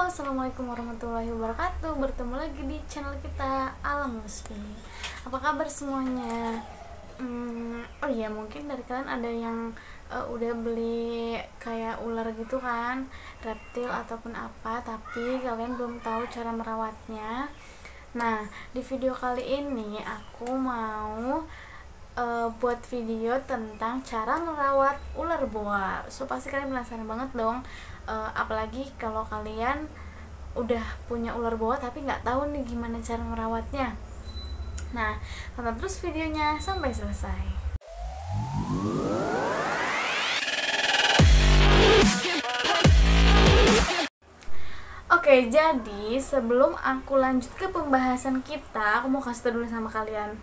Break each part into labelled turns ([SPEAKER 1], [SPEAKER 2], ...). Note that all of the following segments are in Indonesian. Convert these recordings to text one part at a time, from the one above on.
[SPEAKER 1] Assalamualaikum warahmatullahi wabarakatuh. Bertemu lagi di channel kita Alam Musfi. Apa kabar semuanya? Oh iya, mungkin dari kalian ada yang udah beli kayak ular gitu kan, reptil ataupun apa, tapi kalian belum tahu cara merawatnya. Nah, di video kali ini aku mau buat video tentang cara merawat ular boa. So pasti kalian penasaran banget dong, apalagi kalau kalian udah punya ular boa tapi nggak tahu nih gimana cara merawatnya. Nah, tonton terus videonya sampai selesai. Oke, jadi sebelum aku lanjut ke pembahasan kita, aku mau kasih tau dulu sama kalian.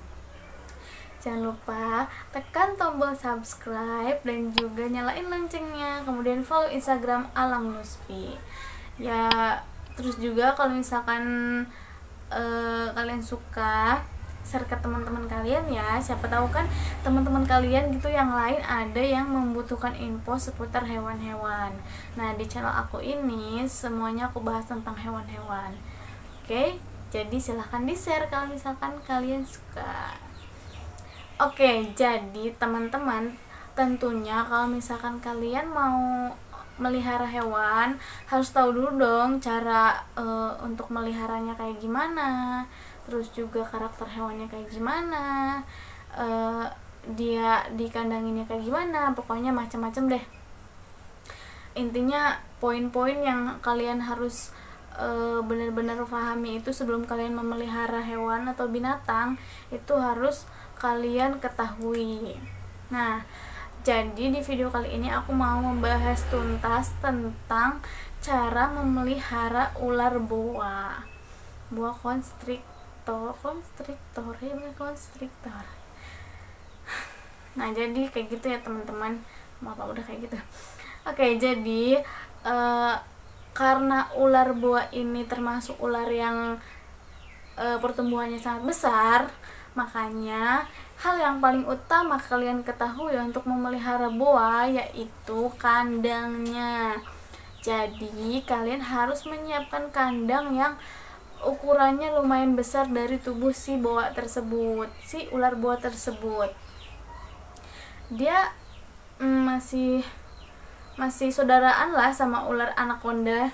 [SPEAKER 1] Jangan lupa tekan tombol subscribe dan juga nyalain loncengnya. Kemudian follow Instagram Alam Musfi. Ya, terus juga kalau misalkan kalian suka, share ke teman-teman kalian ya. Siapa tahu kan teman-teman kalian gitu yang lain ada yang membutuhkan info seputar hewan-hewan. Nah, di channel aku ini semuanya aku bahas tentang hewan-hewan. Oke, jadi silahkan di-share kalau misalkan kalian suka. Oke, jadi teman-teman, tentunya kalau misalkan kalian mau melihara hewan, harus tahu dulu dong cara untuk meliharanya kayak gimana, terus juga karakter hewannya kayak gimana, dia dikandanginnya kayak gimana, pokoknya macam-macam deh. Intinya poin-poin yang kalian harus benar-benar pahami itu sebelum kalian memelihara hewan atau binatang, itu harus kalian ketahui. Nah, jadi di video kali ini aku mau membahas tuntas tentang cara memelihara ular boa constrictor. Nah, jadi kayak gitu ya teman-teman. Maaf udah kayak gitu. Oke, jadi karena ular boa ini termasuk ular yang pertumbuhannya sangat besar, makanya hal yang paling utama kalian ketahui untuk memelihara boa yaitu kandangnya. Jadi kalian harus menyiapkan kandang yang ukurannya lumayan besar dari tubuh si boa tersebut, si ular boa tersebut. Dia masih saudaraan lah sama ular anaconda.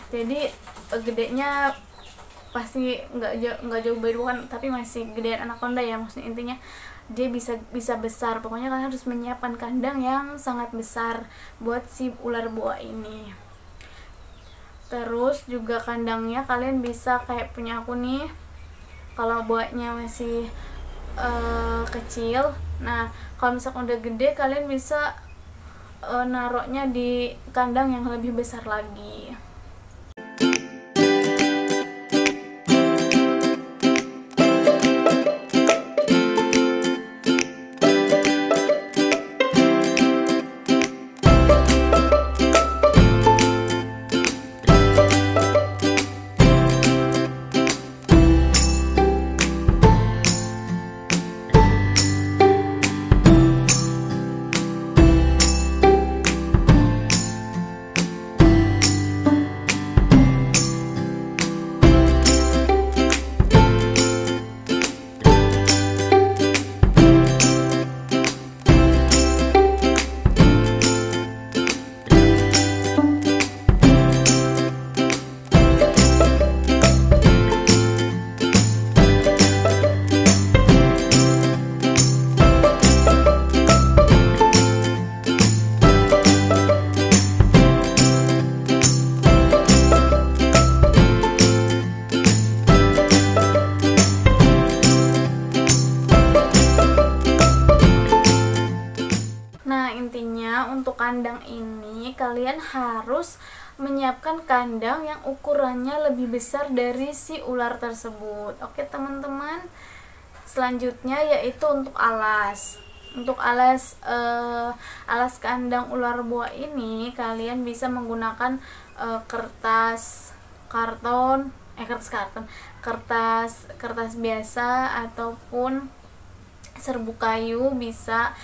[SPEAKER 1] Jadi gedenya pasti nggak jauh beda, bukan, tapi masih gedean anaconda ya, maksudnya intinya dia bisa besar. Pokoknya kalian harus menyiapkan kandang yang sangat besar buat si ular boa ini. Terus juga kandangnya kalian bisa kayak punya aku nih, kalau boanya masih kecil. Nah, kalau misalkan udah gede, kalian bisa naroknya di kandang yang lebih besar lagi. Untuk kandang ini kalian harus menyiapkan kandang yang ukurannya lebih besar dari si ular tersebut. Oke teman-teman, selanjutnya yaitu untuk alas. Untuk alas kandang ular boa ini kalian bisa menggunakan kertas biasa ataupun serbuk kayu bisa.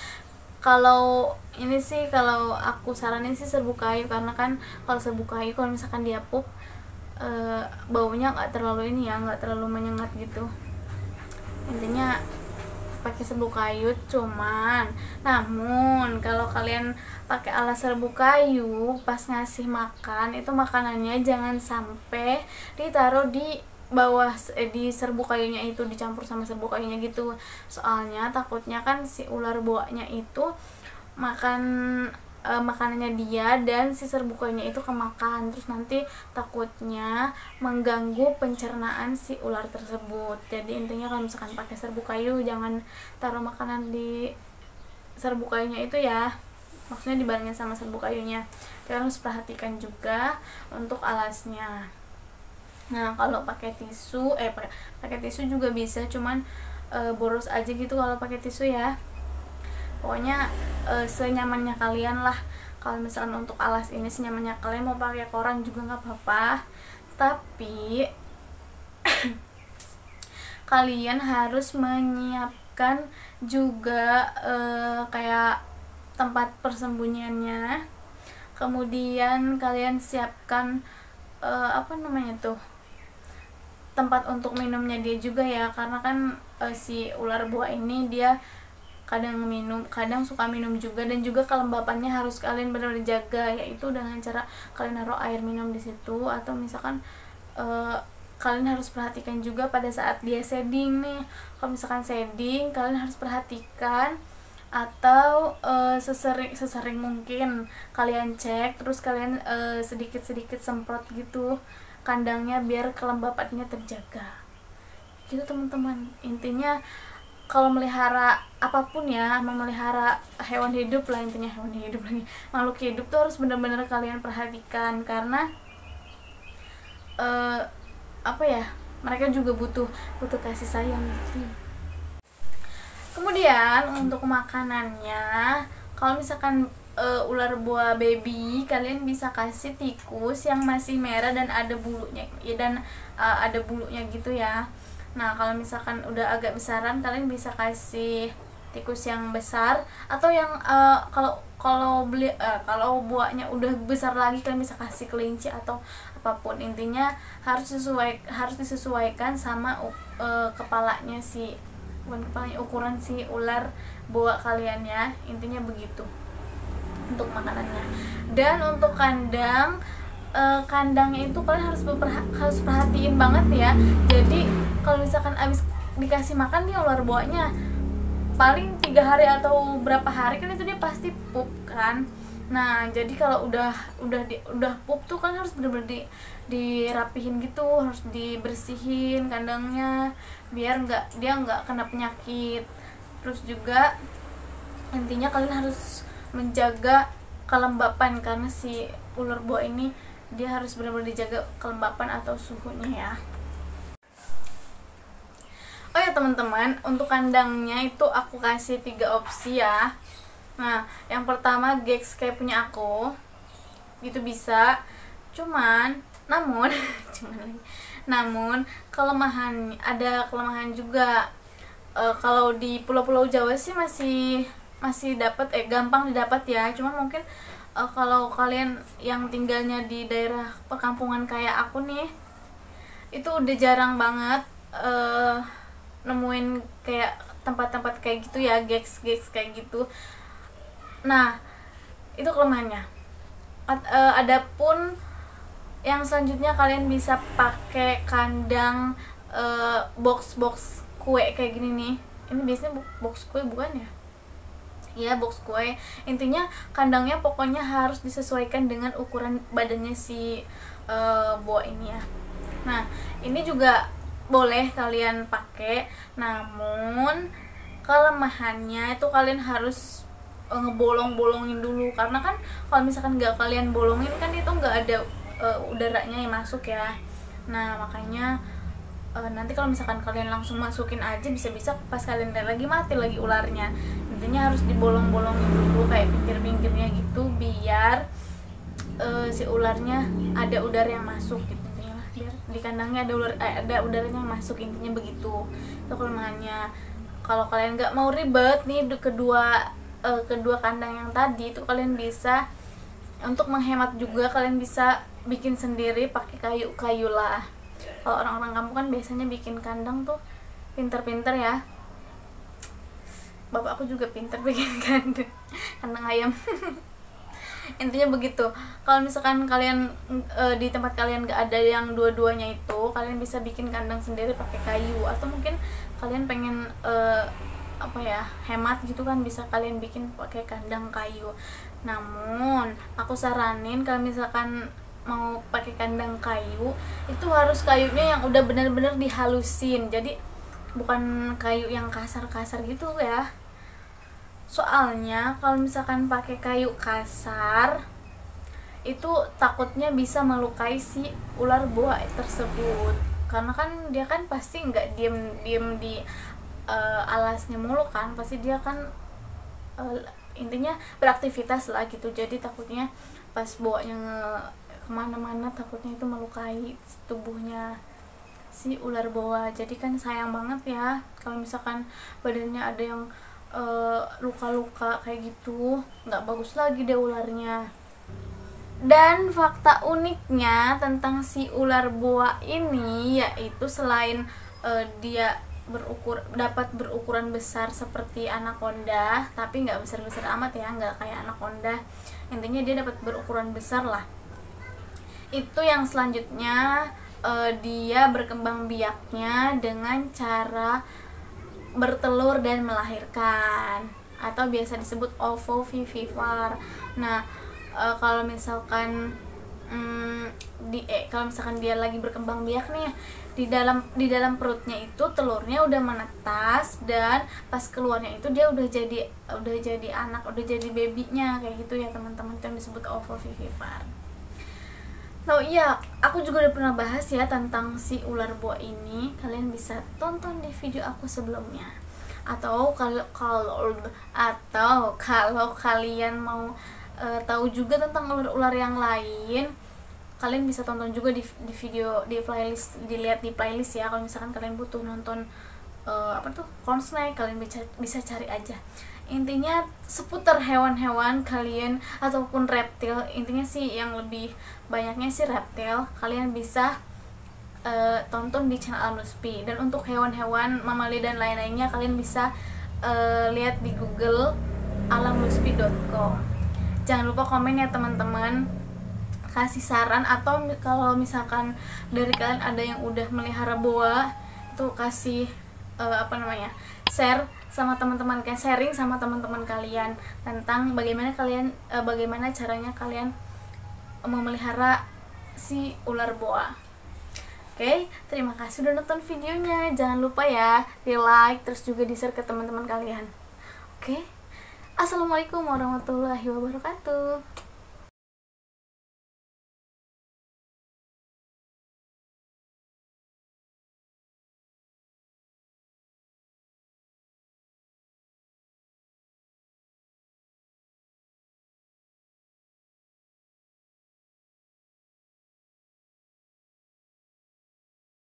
[SPEAKER 1] Kalau ini sih, kalau aku saranin sih serbuk kayu, karena kan kalau serbuk kayu kalau misalkan dia pup baunya nggak terlalu ini ya, nggak terlalu menyengat gitu. Intinya pakai serbuk kayu. Namun kalau kalian pakai alas serbuk kayu pas ngasih makan, itu makanannya jangan sampai ditaruh di bawah di serbuk kayunya itu, dicampur sama serbuk kayunya gitu. Soalnya takutnya kan si ular boanya itu makan makanannya dia, dan si serbuk kayunya itu kemakan, terus nanti takutnya mengganggu pencernaan si ular tersebut. Jadi intinya kalau misalkan pakai serbuk kayu, jangan taruh makanan di serbuk kayunya itu ya, maksudnya dibarengin sama serbuk kayunya. Kalian harus perhatikan juga untuk alasnya. Nah kalau pakai tisu pakai tisu juga bisa, cuman boros aja gitu kalau pakai tisu ya. Pokoknya senyamannya kalian lah. Kalau misalnya untuk alas ini senyamannya kalian, mau pakai koran juga nggak apa-apa, tapi kalian harus menyiapkan juga kayak tempat persembunyiannya. Kemudian kalian siapkan tempat untuk minumnya dia juga ya, karena kan si ular buah ini dia kadang suka minum juga, dan juga kelembapannya harus kalian benar-benar jaga, yaitu dengan cara kalian naruh air minum di situ, atau misalkan kalian harus perhatikan juga pada saat dia shedding nih. Kalau misalkan shedding, kalian harus perhatikan, atau sesering mungkin kalian cek, terus kalian sedikit-sedikit semprot gitu kandangnya biar kelembapannya terjaga gitu teman-teman. Intinya kalau melihara apapun ya, memelihara hewan hidup lah, intinya hewan hidup lagi, makhluk hidup tuh harus benar-benar kalian perhatikan, karena mereka juga butuh kasih sayang gitu. Kemudian untuk makanannya, kalau misalkan ular buah baby, kalian bisa kasih tikus yang masih merah dan ada bulunya ya, ada bulunya gitu ya. Nah kalau misalkan udah agak besaran, kalian bisa kasih tikus yang besar, atau yang kalau buahnya udah besar lagi, kalian bisa kasih kelinci atau apapun. Intinya harus disesuaikan sama kepalanya ukuran si ular boa kalian ya. Intinya begitu untuk makanannya. Dan untuk kandangnya itu kalian harus perhatiin banget ya. Jadi kalau misalkan abis dikasih makan nih ular boanya, paling 3 hari atau berapa hari kan itu dia pasti pup kan. Nah jadi kalau udah pup tuh kan harus bener-bener dirapihin gitu, harus dibersihin kandangnya biar dia nggak kena penyakit. Terus juga intinya kalian harus menjaga kelembapan, karena si ular boa ini dia harus benar-benar dijaga kelembapan atau suhunya ya. Oh ya teman-teman, untuk kandangnya itu aku kasih 3 opsi ya. Nah yang pertama Gex kayak punya aku, itu bisa, namun ada kelemahan juga. Kalau di pulau-pulau Jawa sih masih dapat gampang didapat ya, cuman mungkin kalau kalian yang tinggalnya di daerah perkampungan kayak aku nih, itu udah jarang banget nemuin kayak tempat-tempat kayak gitu ya, Gex kayak gitu. Nah itu kelemahannya. Adapun yang selanjutnya, kalian bisa pakai kandang box kue kayak gini nih. Ini biasanya box kue bukan ya? Ya box kue. Intinya kandangnya pokoknya harus disesuaikan dengan ukuran badannya si boa ini ya. Nah ini juga boleh kalian pakai, namun kelemahannya itu kalian harus ngebolong-bolongin dulu, karena kan kalau misalkan nggak kalian bolongin kan itu nggak ada udaranya yang masuk ya. Nah makanya nanti kalau misalkan kalian langsung masukin aja, bisa-bisa pas kalian lihat lagi mati lagi ularnya. Intinya harus dibolong-bolongin dulu kayak pinggir-pinggirnya gitu, biar si ularnya ada udara yang masuk gitu. Biar di kandangnya ada udaranya yang masuk, intinya begitu. Itu kelemahannya. Kalau kalian nggak mau ribet nih kedua kandang yang tadi itu, kalian bisa untuk menghemat juga, kalian bisa bikin sendiri pakai kayu-kayu lah. Kalau orang-orang kampung kan biasanya bikin kandang tuh pinter-pinter ya. Bapak aku juga pinter bikin kandang ayam. Intinya begitu. Kalau misalkan kalian di tempat kalian gak ada yang dua-duanya itu, kalian bisa bikin kandang sendiri pakai kayu. Atau mungkin kalian pengen hemat gitu kan, bisa kalian bikin pakai kandang kayu. Namun aku saranin kalau misalkan mau pakai kandang kayu, itu harus kayunya yang udah benar-benar dihalusin. Jadi bukan kayu yang kasar-kasar gitu ya. Soalnya kalau misalkan pakai kayu kasar, itu takutnya bisa melukai si ular boa tersebut. Karena kan dia kan pasti nggak diem di alasnya mulu kan, pasti dia kan intinya beraktivitas lah gitu. Jadi takutnya pas boanya kemana-mana, takutnya itu melukai tubuhnya si ular boa. Jadi kan sayang banget ya kalau misalkan badannya ada yang luka-luka kayak gitu, nggak bagus lagi deh ularnya. Dan fakta uniknya tentang si ular boa ini yaitu selain dia dapat berukuran besar seperti anaconda, tapi nggak besar-besar amat ya, nggak kayak anaconda. Intinya dia dapat berukuran besar lah. Itu yang selanjutnya dia berkembang biaknya dengan cara bertelur dan melahirkan, atau biasa disebut ovovivipar. Nah, kalau misalkan kalau misalkan dia lagi berkembang biak nih, di dalam perutnya itu telurnya udah menetas, dan pas keluarnya itu dia udah jadi anak, udah jadi babynya kayak gitu ya teman-teman. Itu yang disebut ovovivipar. Nah iya, aku juga udah pernah bahas ya tentang si ular boa ini. Kalian bisa tonton di video aku sebelumnya. Atau kalau kalian mau tahu juga tentang ular-ular yang lain, kalian bisa tonton juga di video, di playlist, dilihat di playlist ya. Kalau misalkan kalian butuh nonton corn snake, kalian bisa cari aja. Intinya seputar hewan-hewan kalian ataupun reptil, intinya sih yang lebih banyaknya sih reptil, kalian bisa tonton di channel Alam Lutfi. Dan untuk hewan-hewan mamalia dan lain-lainnya, kalian bisa lihat di Google alamlutfi.com. Jangan lupa komen ya teman-teman, kasih saran, atau kalau misalkan dari kalian ada yang udah melihara boa, itu kasih share sama teman-teman kalian, sharing sama teman-teman kalian tentang bagaimana caranya kalian memelihara si ular boa. Oke, terima kasih udah nonton videonya. Jangan lupa ya di like, terus juga di share ke teman-teman kalian. Oke, assalamualaikum warahmatullahi wabarakatuh.